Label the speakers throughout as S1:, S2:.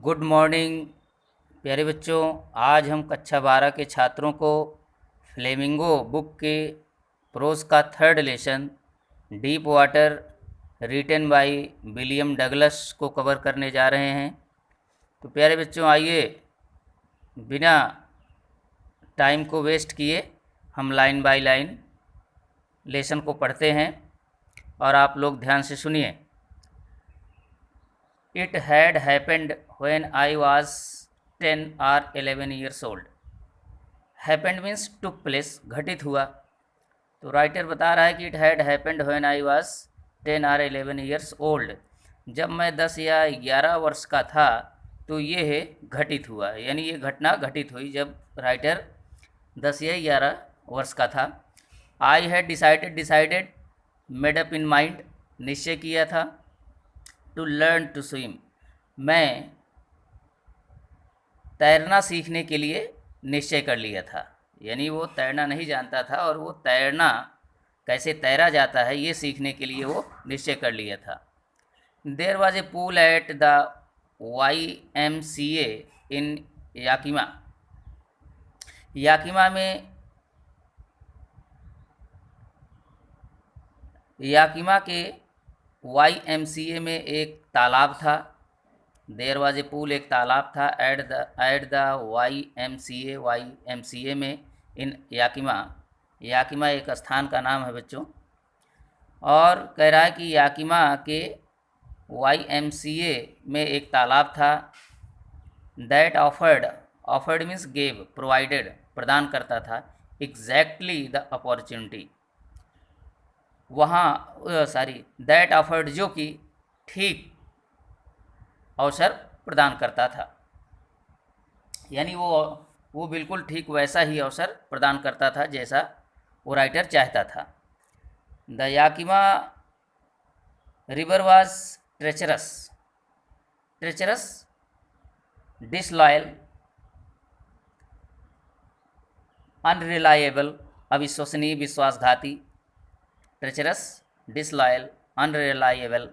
S1: Good morning प्यारे बच्चों। आज हम कक्षा 12 के छात्रों को फ्लेमिंगो बुक के प्रोज का third lesson deep water written by William Douglas को कवर करने जा रहे हैं। तो प्यारे बच्चों, आइए बिना टाइम को वेस्ट किए हम लाइन बाय लाइन लेसन को पढ़ते हैं और आप लोग ध्यान से सुनिए। It had happened when I was 10 or 11 years old. Happened means took place, घटित हुआ। तो राइटर बता रहा है कि it had happened when I was 10 or 11 years old. जब मैं 10 या 11 वर्ष का था तो ये है घटित हुआ, यानी ये घटना घटित हुई जब राइटर 10 या 11 वर्ष का था। I had decided, made up in mind, निश्चय किया था। टू लर्न टू स्विम, मैं तैरना सीखने के लिए निश्चय कर लिया था। यानी वो तैरना नहीं जानता था और वो तैरना कैसे तैरा जाता है ये सीखने के लिए वो निश्चय कर लिया था। There was a pool at the YMCA in Yakima. Yakima के YMCA में एक तालाब था। देयर वाज ए पूल, एक तालाब था। एट द YMCA में इन याकिमा एक स्थान का नाम है बच्चों। और कह रहा है कि याकिमा के YMCA में एक तालाब था। That offered means gave, provided प्रदान करता था। Exactly the opportunity, that offered जो कि ठीक अवसर प्रदान करता था। यानी वो बिल्कुल ठीक वैसा ही अवसर प्रदान करता था जैसा वो राइटर चाहता था। The Yakima river was treacherous, disloyal, unreliable, अविश्वसनीय, विश्वासघाती। Treacherous, disloyal, unreliable.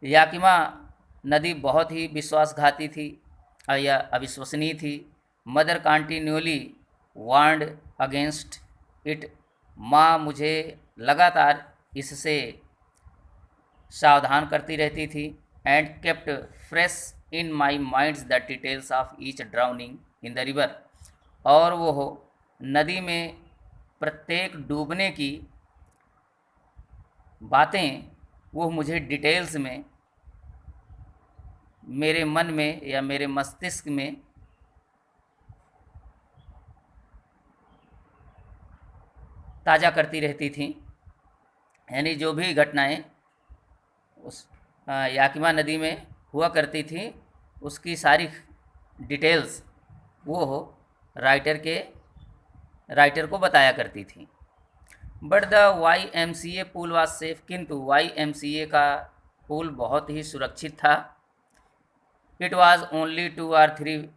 S1: याकिमा नदी बहुत ही विश्वासघाती थी या अविश्वसनीय थी। Mother continually warned against it, माँ मुझे लगातार इससे सावधान करती रहती थी। And kept fresh in my minds the details of each drowning in the river, और वो नदी में प्रत्येक डूबने की बातें वो मुझे डिटेल्स में मेरे मन में या मेरे मस्तिष्क में ताज़ा करती रहती थी। यानी जो भी घटनाएं उस याकिमा नदी में हुआ करती थी उसकी सारी डिटेल्स वो राइटर को बताया करती थी। But the YMCA pool was safe, किंतु YMCA का पूल बहुत ही सुरक्षित था। It was only 2 or 3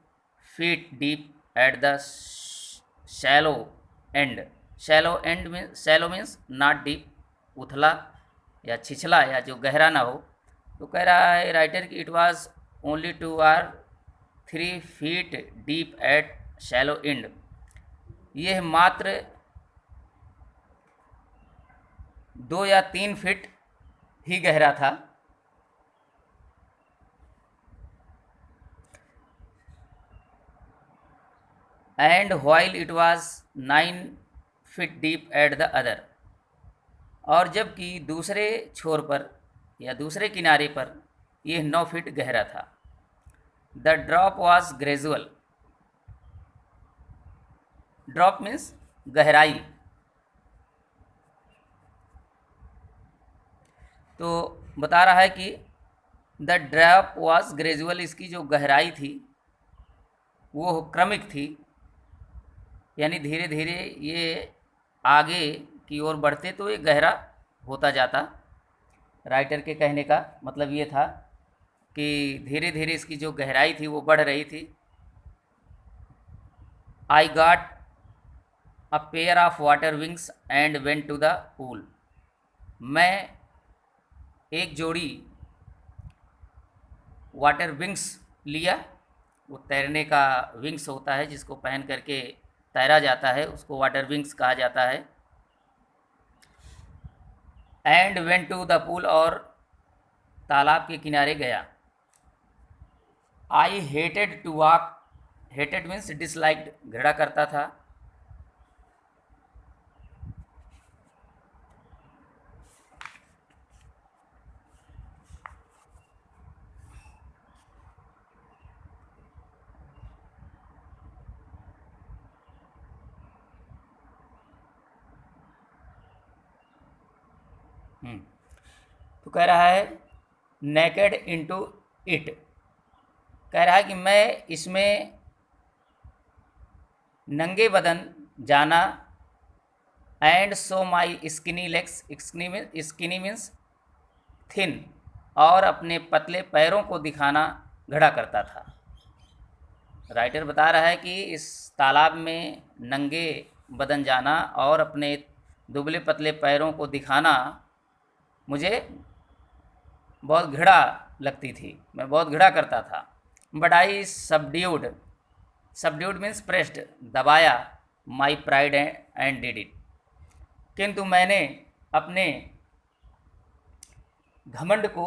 S1: feet deep at the shallow and. Shallow means not deep, उथला या छिछला या जो गहरा ना हो। तो कह रहा है राइटर कि it was only 2 or 3 feet deep eight shallow and, यह मात्र 2 या 3 फीट ही गहरा था। And while it was 9 feet deep at the other, और जबकि दूसरे छोर पर या दूसरे किनारे पर यह 9 फीट गहरा था। The drop was gradual, drop means गहराई। तो बता रहा है कि द ड्रॉप वाज ग्रेजुअल, इसकी जो गहराई थी वो क्रमिक थी, यानी धीरे धीरे ये आगे की ओर बढ़ते तो ये गहरा होता जाता। राइटर के कहने का मतलब ये था कि धीरे धीरे इसकी जो गहराई थी वो बढ़ रही थी। I got a pair of water wings and went to the pool, मैं एक जोड़ी वाटर विंग्स लिया। वो तैरने का विंग्स होता है जिसको पहन करके तैरा जाता है, उसको वाटर विंग्स कहा जाता है। And went to the pool, और तालाब के किनारे गया। I hated to walk, hated means disliked, घृणा करता था। तो कह रहा है नेकेड इनटू इट, कह रहा है कि मैं इसमें नंगे बदन जाना। And so my skinny legs, skinny means thin, और अपने पतले पैरों को दिखाना घड़ा करता था। राइटर बता रहा है कि इस तालाब में नंगे बदन जाना और अपने दुबले पतले पैरों को दिखाना मुझे बहुत घृणा लगती थी, मैं बहुत घृणा करता था। But I subdued, subdued means pressed, दबाया, my pride and did it, किंतु मैंने अपने घमंड को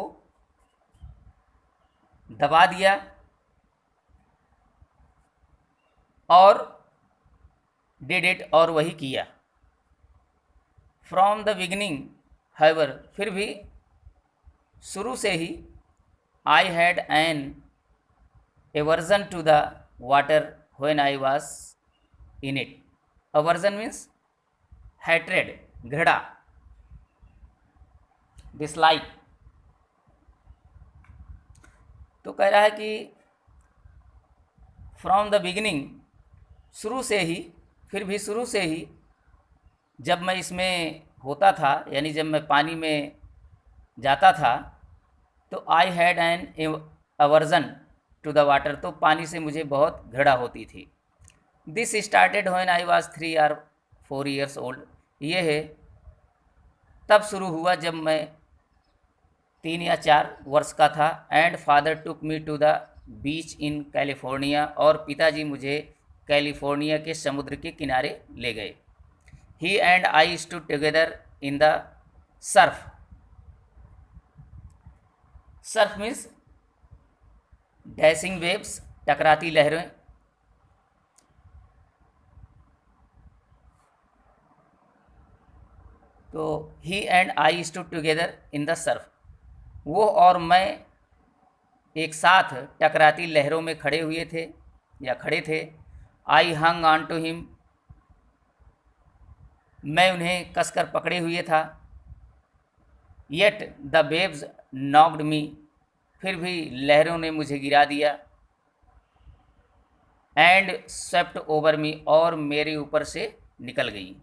S1: दबा दिया और डिड इट, और वही किया। फ्रॉम द बिगिनिंग हाउएवर, फिर भी शुरू से ही, I had an aversion to the water when I was in it. Aversion means hatred, घृणा, डिसलाइक। तो कह रहा है कि फ्रॉम द बिगिनिंग, शुरू से ही, फिर भी शुरू से ही जब मैं इसमें होता था, यानी जब मैं पानी में जाता था, तो I had an aversion to the water, तो पानी से मुझे बहुत घृणा होती थी। This started when I was 3 और 4 ईयर्स ओल्ड, ये है तब शुरू हुआ जब मैं 3 या 4 वर्ष का था। And father took me to the beach in California, और पिताजी मुझे कैलिफोर्निया के समुद्र के किनारे ले गए। He and I stood together in the surf, surf means dashing waves, टकराती लहरें। तो he and I stood together in the surf, वो और मैं एक साथ टकराती लहरों में खड़े हुए थे या खड़े थे। आई हंग ऑन टू हिम, मैं उन्हें कसकर पकड़े हुए था। येट द वेव्स नॉक्ड मी, फिर भी लहरों ने मुझे गिरा दिया। एंड स्वेप्ट ओवर मी, और मेरे ऊपर से निकल गई।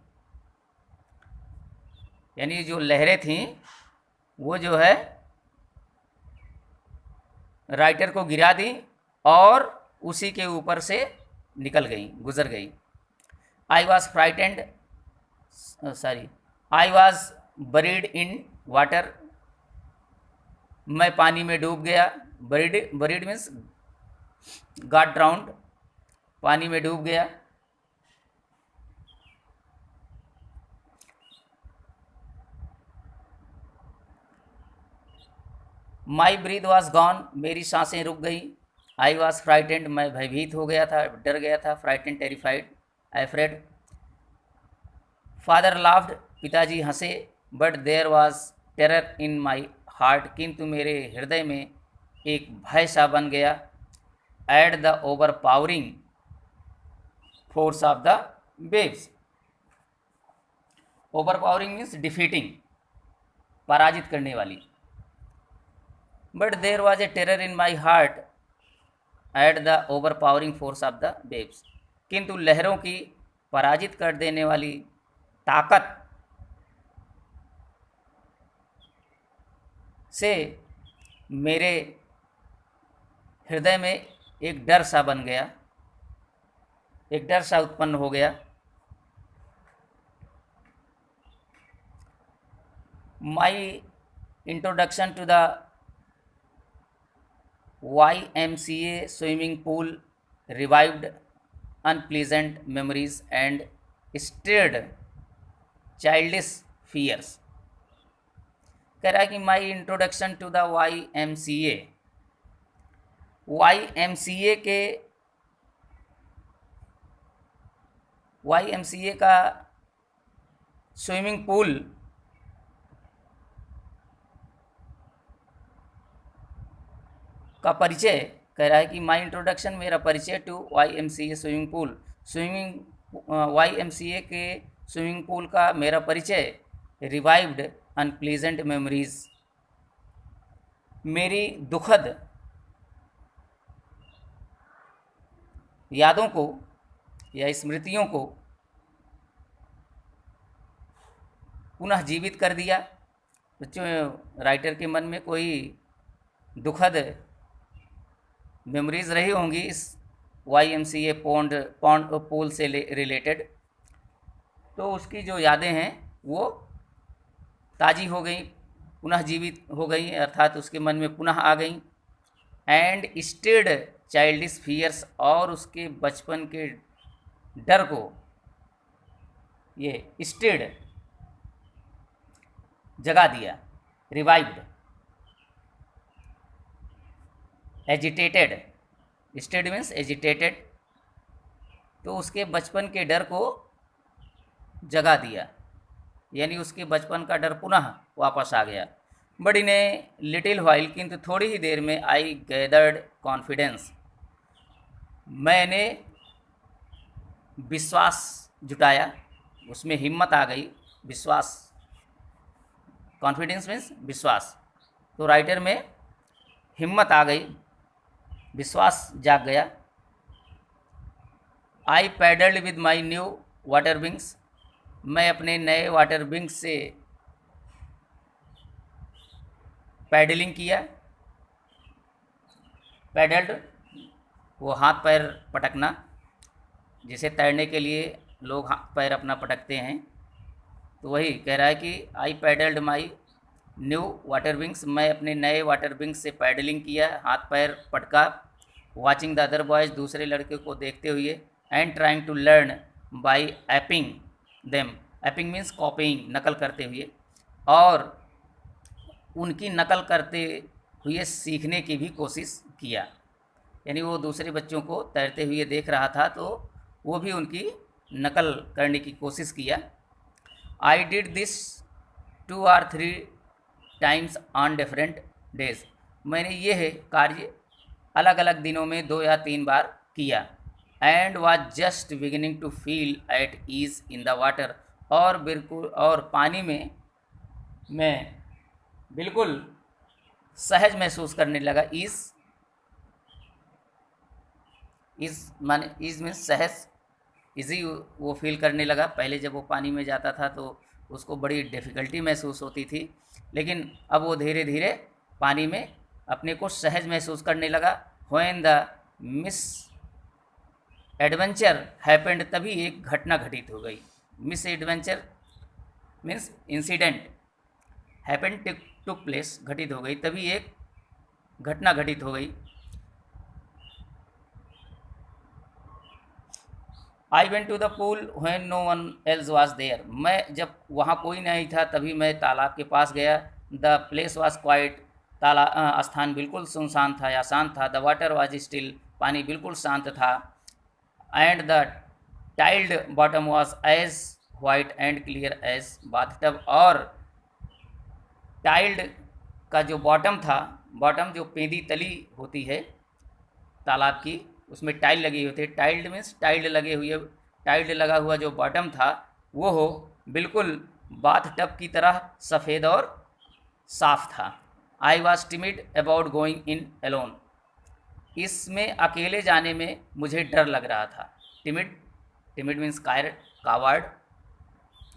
S1: यानी जो लहरें थीं वो जो है राइटर को गिरा दी और उसी के ऊपर से निकल गई, गुजर गई। I was frightened, sorry, I was buried in water, मैं पानी में डूब गया। Buried, buried means got drowned, पानी में डूब गया। माई ब्रीथ वॉज गॉन, मेरी सांसें रुक गई। आई वॉज फ्राइटेंड, मैं भयभीत हो गया था, डर गया था। Frightened, terrified, afraid. Father laughed, पिताजी हंसे। But there was terror in my heart, किंतु मेरे हृदय में एक भय सा बन गया। At the over powering force of the waves, over powering means defeating, पराजित करने वाली। But there was a terror in my heart at the over powering force of the waves, किंतु लहरों की पराजित कर देने वाली ताकत से मेरे हृदय में एक डर सा बन गया, एक डर सा उत्पन्न हो गया। My introduction to the YMCA swimming pool revived unpleasant memories and stirred childish fears. कह रहा है कि my introduction to the YMCA, YMCA का स्विमिंग पूल का परिचय, कह रहा है कि माई इंट्रोडक्शन, मेरा परिचय to YMCA swimming pool, YMCA के स्विमिंग पूल का मेरा परिचय, रिवाइव्ड अनप्लीजेंट मेमोरीज, मेरी दुखद यादों को या स्मृतियों को पुनः जीवित कर दिया। बच्चों, राइटर के मन में कोई दुखद मेमोरीज रही होंगी इस YMCA पॉन्ड पूल से रिलेटेड, तो उसकी जो यादें हैं वो ताज़ी हो गई, पुनः जीवित हो गई, अर्थात उसके मन में पुनः आ गई। एंड स्टिर्ड चाइल्डिश फियर्स, और उसके बचपन के डर को ये स्टिर्ड जगा दिया। Revived, agitated, stirred means agitated, तो उसके बचपन के डर को जगा दिया, यानी उसके बचपन का डर पुनः वापस आ गया। But in a little while, किंतु थोड़ी ही देर में, आई गैदर्ड कॉन्फिडेंस, मैंने विश्वास जुटाया, उसमें हिम्मत आ गई। विश्वास, कॉन्फिडेंस मीन्स विश्वास, तो राइटर में हिम्मत आ गई, विश्वास जाग गया। I paddled with my new water wings, मैं अपने नए वाटर विंग्स से पैडलिंग किया। पैडल्ड, वो हाथ पैर पटकना, जिसे तैरने के लिए लोग हाथ पैर अपना पटकते हैं, तो वही कह रहा है कि आई पैडल्ड माई न्यू वाटर विंग्स, मैं अपने नए वाटर विंग्स से पैडलिंग किया, हाथ पैर पटका। वॉचिंग द अदर बॉयज़, दूसरे लड़के को देखते हुए। And trying to learn by aping them, aping means copying, नकल करते हुए, और उनकी नकल करते हुए सीखने की भी कोशिश किया। यानी वो दूसरे बच्चों को तैरते हुए देख रहा था, तो वो भी उनकी नकल करने की कोशिश किया। I did this 2 or 3 times on different days, मैंने यह कार्य अलग अलग दिनों में 2 या 3 बार किया। And was just beginning to feel at ease in the water, और बिल्कुल, और पानी में मैं बिल्कुल सहज महसूस करने लगा। इज़ माने, इज़ मीन्स सहज, इजी वो फील करने लगा। पहले जब वो पानी में जाता था तो उसको बड़ी डिफ़िकल्टी महसूस होती थी, लेकिन अब वो धीरे धीरे पानी में अपने को सहज महसूस करने लगा। When the misadventure happened, तभी एक घटना घटित हो गई। Misadventure means incident, happened took place, घटित हो गई, तभी एक घटना घटित हो गई। I went to the pool when no one else was there, मैं जब वहाँ कोई नहीं था तभी मैं तालाब के पास गया। द प्लेस वॉज क्वाइट, स्थान बिल्कुल सुनसान था या शांत था। द वाटर वॉज स्टिल, पानी बिल्कुल शांत था। And the tiled bottom was as white and clear as bathtub, और टाइल्ड का जो बॉटम था, बॉटम जो पेंदी तली होती है तालाब की, उसमें टाइल लगी हुई थी। टाइल्ड मीन्स टाइल्ड लगे हुए, टाइल्ड लगा हुआ जो बॉटम था वो हो बिल्कुल बाथ टब की तरह सफ़ेद और साफ था। I was timid about going in alone, इसमें अकेले जाने में मुझे डर लग रहा था। टिमिड, टिमिड मीन्स कावर्ड,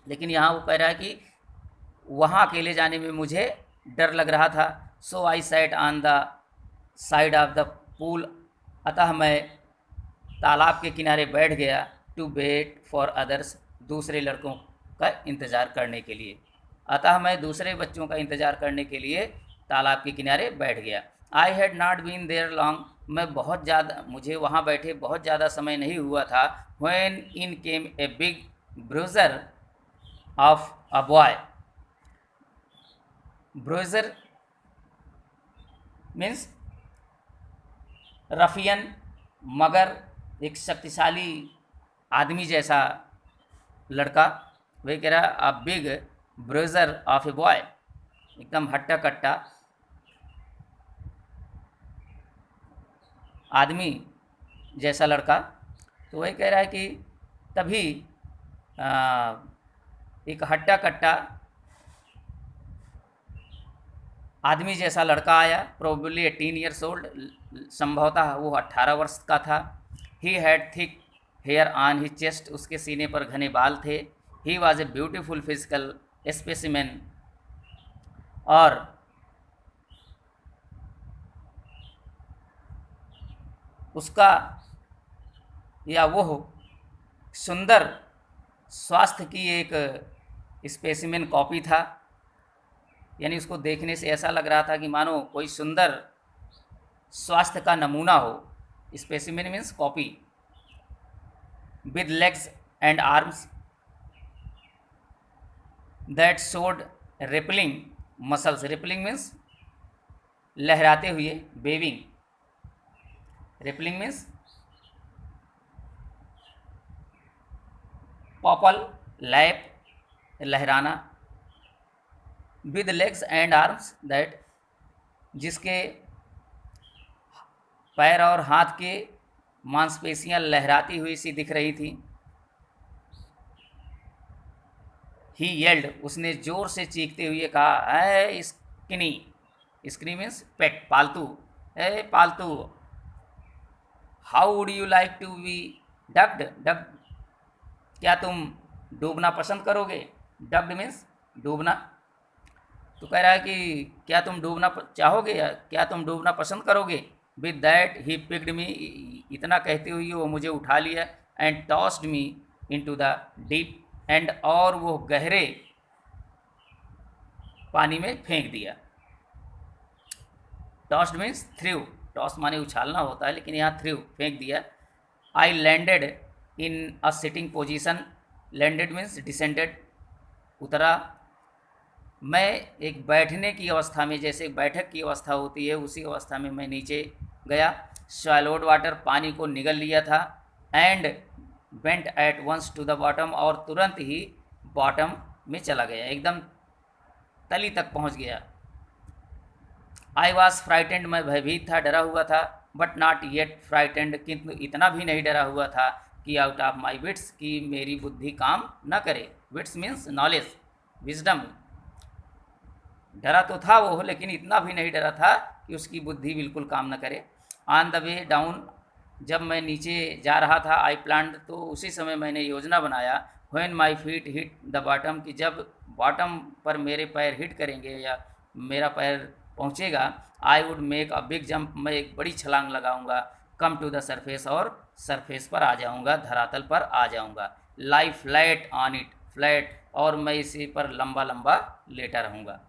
S1: लेकिन यहाँ वो कह रहा है कि वहाँ अकेले जाने में मुझे डर लग रहा था। So I sat on the side of the pool, अतः मैं तालाब के किनारे बैठ गया। टू वेट फॉर अदर्स, दूसरे लड़कों का इंतज़ार करने के लिए, अतः मैं दूसरे बच्चों का इंतज़ार करने के लिए तालाब के किनारे बैठ गया। I had not been there long, मैं बहुत ज़्यादा, मुझे वहाँ बैठे बहुत ज़्यादा समय नहीं हुआ था। When in came a big bruiser of a boy. Bruiser means Rafiyan, मगर एक शक्तिशाली आदमी जैसा लड़का। वही कह रहा a big bruiser of a boy, एकदम हट्टा कट्टा आदमी जैसा लड़का। तो वही कह रहा है कि तभी एक हट्टा कट्टा आदमी जैसा लड़का आया, प्रोबेबली 18 ईयर्स ओल्ड, संभवतः वो 18 वर्ष का था। He had thick hair on he chest, उसके सीने पर घने बाल थे। He was a beautiful physical specimen, और उसका या वो सुंदर स्वास्थ्य की एक स्पेसिमेन कॉपी था। यानी उसको देखने से ऐसा लग रहा था कि मानो कोई सुंदर स्वास्थ्य का नमूना हो। Specimen means copy. With legs and arms that showed rippling muscles. Rippling means लहराते हुए, waving. Rippling means popple, lap, लहराना। With legs and arms that, जिसके पैर और हाथ के मांसपेशियां लहराती हुई सी दिख रही थी। ही येल्ड, उसने जोर से चीखते हुए कहा, है स्किनी। स्किनी मीन्स पेट, पालतू। है पालतू, how would you like to be ducked. Ducked, क्या तुम डूबना पसंद करोगे। डक्ड मीन्स डूबना। तो कह रहा है कि क्या तुम डूबना चाहोगे, या क्या तुम डूबना पसंद करोगे। विद दैट ही पिक्ड मी, इतना कहते हुए वो मुझे उठा लिया। And tossed me into the deep and, और वो गहरे पानी में फेंक दिया। टॉस्ड मीन्स थ्रू, टॉस माने उछालना होता है, लेकिन यहाँ थ्रू, फेंक दिया। I landed in a sitting position. Landed means descended, उतरा। मैं एक बैठने की अवस्था में, जैसे बैठक की अवस्था होती है उसी अवस्था में मैं नीचे गया। स्वैलोड वाटर, पानी को निगल लिया था। And went at once to the bottom, और तुरंत ही बॉटम में चला गया, एकदम तली तक पहुंच गया। आई वॉज फ्राइटेंड, मैं भयभीत था, डरा हुआ था। बट नॉट येट फ्राइटेंड, किंतु इतना भी नहीं डरा हुआ था कि आउट ऑफ माई विट्स, कि मेरी बुद्धि काम न करे। Wits means knowledge, wisdom. डरा तो था वो, लेकिन इतना भी नहीं डरा था कि उसकी बुद्धि बिल्कुल काम न करे। ऑन द वे डाउन, जब मैं नीचे जा रहा था, आई प्लान्ड, तो उसी समय मैंने योजना बनाया। When my feet hit the bottom, कि जब बॉटम पर मेरे पैर हिट करेंगे या मेरा पैर पहुंचेगा, I would make a big jump, मैं एक बड़ी छलांग लगाऊंगा। कम टू द सरफेस, और सरफेस पर आ जाऊंगा, धरातल पर आ जाऊंगा। Lie flat on it, flat, और मैं इसी पर लंबा लंबा लेटा रहूँगा।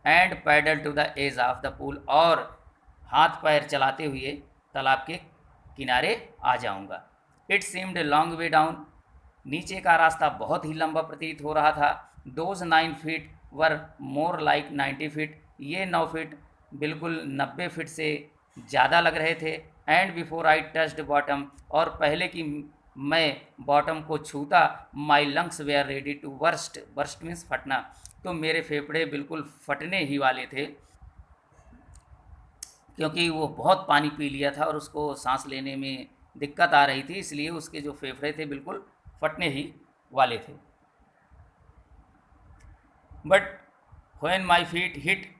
S1: And paddle to the edge of the pool, और हाथ पैर चलाते हुए तालाब के किनारे आ जाऊंगा। It seemed long way down, नीचे का रास्ता बहुत ही लंबा प्रतीत हो रहा था। Those 9 feet were more like 90 feet, ये 9 फीट बिल्कुल 90 फीट से ज़्यादा लग रहे थे। And before I touched bottom, और पहले कि मैं बॉटम को छूता, my lungs were ready to burst. Burst means फटना, तो मेरे फेफड़े बिल्कुल फटने ही वाले थे, क्योंकि वो बहुत पानी पी लिया था और उसको सांस लेने में दिक्कत आ रही थी, इसलिए उसके जो फेफड़े थे बिल्कुल फटने ही वाले थे। But when my feet hit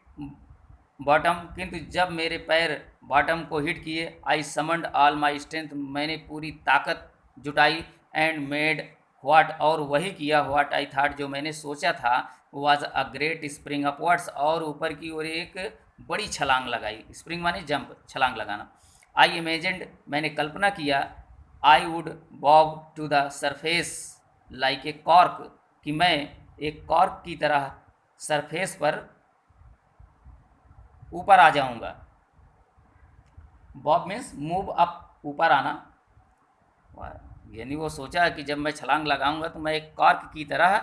S1: bottom, किंतु जब मेरे पैर बॉटम को हिट किए, आई समंड ऑल माई स्ट्रेंथ, मैंने पूरी ताकत जुटाई। एंड मेड व्हाट, और वही किया, व्हाट आई थाट, जो मैंने सोचा था, was a great spring upwards, और ऊपर की ओर एक बड़ी छलांग लगाई। स्प्रिंग माने जंप, छलांग लगाना। आई इमेजिन्ड, मैंने कल्पना किया, I would bob to the surface like a cork, कि मैं एक कॉर्क की तरह सरफेस पर ऊपर आ जाऊंगा। बॉब मीन्स मूव अप, ऊपर आना, यानी वो सोचा कि जब मैं छलांग लगाऊंगा तो मैं एक कॉर्क की तरह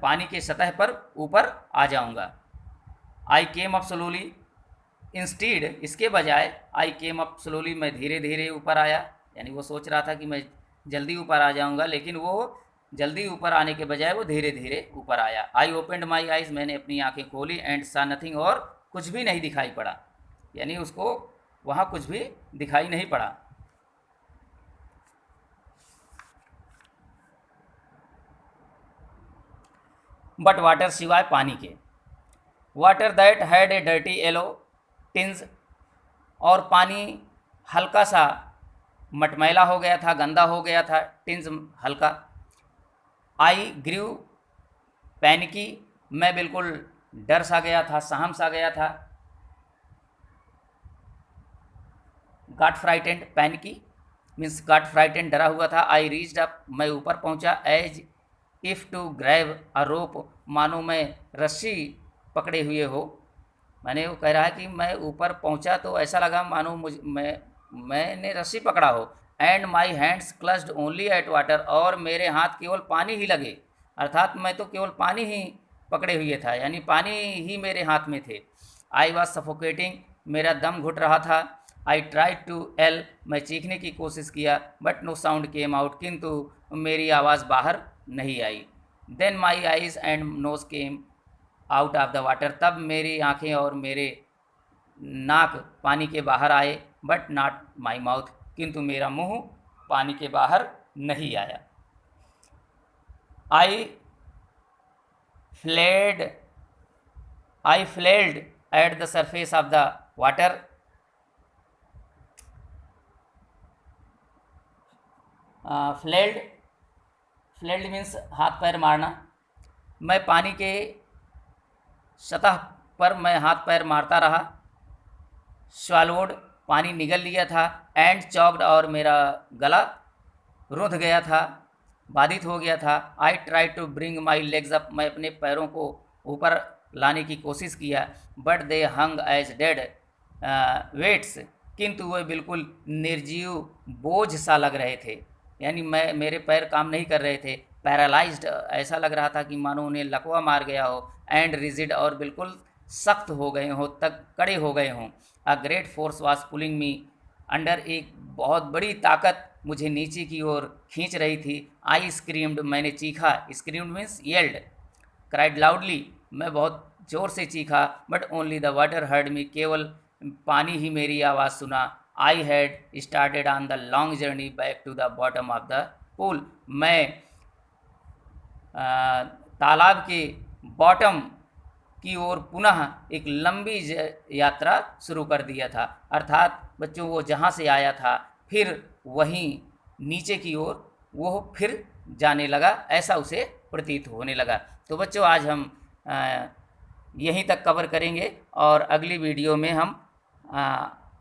S1: पानी के सतह पर ऊपर आ जाऊंगा। आई केम अप स्लोली, इंस्टीड, इसके बजाय आई केम अप स्लोली, मैं धीरे धीरे ऊपर आया, यानी वो सोच रहा था कि मैं जल्दी ऊपर आ जाऊंगा, लेकिन वो जल्दी ऊपर आने के बजाय वो धीरे धीरे ऊपर आया। आई ओपेंड माई आइज़, मैंने अपनी आंखें खोली, एंड सा नथिंग, और कुछ भी नहीं दिखाई पड़ा, यानी उसको वहाँ कुछ भी दिखाई नहीं पड़ा। बट वाटर, सिवाय पानी के, water that had a dirty yellow tinge, और पानी हल्का सा मटमैला हो गया था, गंदा हो गया था, टिंज हल्का। आई ग्रीव पैनिकी, मैं बिल्कुल डर सा गया था, सहम सा गया था। Got frightened, panicky means got frightened, डरा हुआ था। आई रीच्ड अप, मैं ऊपर पहुंचा, as if to grab a rope, मानो मैं रस्सी पकड़े हुए हो। मैंने वो कह रहा है कि मैं ऊपर पहुंचा तो ऐसा लगा मानो मैंने रस्सी पकड़ा हो। And my hands clutched only at water, और मेरे हाथ केवल पानी ही लगे, अर्थात मैं तो केवल पानी ही पकड़े हुए था, यानी पानी ही मेरे हाथ में थे। आई वॉज सफोकेटिंग, मेरा दम घुट रहा था। आई ट्राई टू एल, मैं चीखने की कोशिश किया, but no sound came out, किंतु मेरी आवाज़ बाहर नहीं आई। Then my eyes and nose came out of the water, तब मेरी आंखें और मेरे नाक पानी के बाहर आए, बट नॉट माई माउथ, किंतु मेरा मुंह पानी के बाहर नहीं आया। I flailed at the surface of the water, flailed means हाथ पैर मारना। मैं पानी के सतह पर मैं हाथ पैर मारता रहा। स्वालोड, पानी निगल लिया था। एंड चॉक्ड, और मेरा गला रुंध गया था, बाधित हो गया था। I try to bring my legs up, मैं अपने पैरों को ऊपर लाने की कोशिश किया, but they hung as dead weights, किंतु वे बिल्कुल निर्जीव बोझ सा लग रहे थे, यानी मेरे पैर काम नहीं कर रहे थे। पैरालाइज्ड, ऐसा लग रहा था कि मानो उन्हें लकवा मार गया हो। एंड रिजिड, और बिल्कुल सख्त हो गए हों, तक कड़े हो गए हों। A great force was pulling me under, एक बहुत बड़ी ताकत मुझे नीचे की ओर खींच रही थी। आई स्क्रीम्ड, मैंने चीखा, screamed means yelled. Cried loudly, मैं बहुत ज़ोर से चीखा। But only the water heard me, केवल पानी ही मेरी आवाज़ सुना। I had started on the long journey back to the bottom of the pool, मैं तालाब के बॉटम की ओर पुनः एक लंबी यात्रा शुरू कर दिया था, अर्थात बच्चों वो जहाँ से आया था फिर वहीं नीचे की ओर वो फिर जाने लगा, ऐसा उसे प्रतीत होने लगा। तो बच्चों आज हम यहीं तक कवर करेंगे, और अगली वीडियो में हम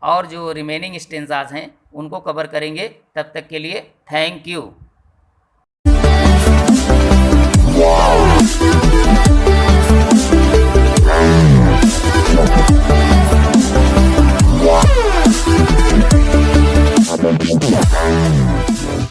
S1: और जो रिमेनिंग स्टेंजाज हैं उनको कवर करेंगे। तब तक के लिए थैंक यू। Yeah.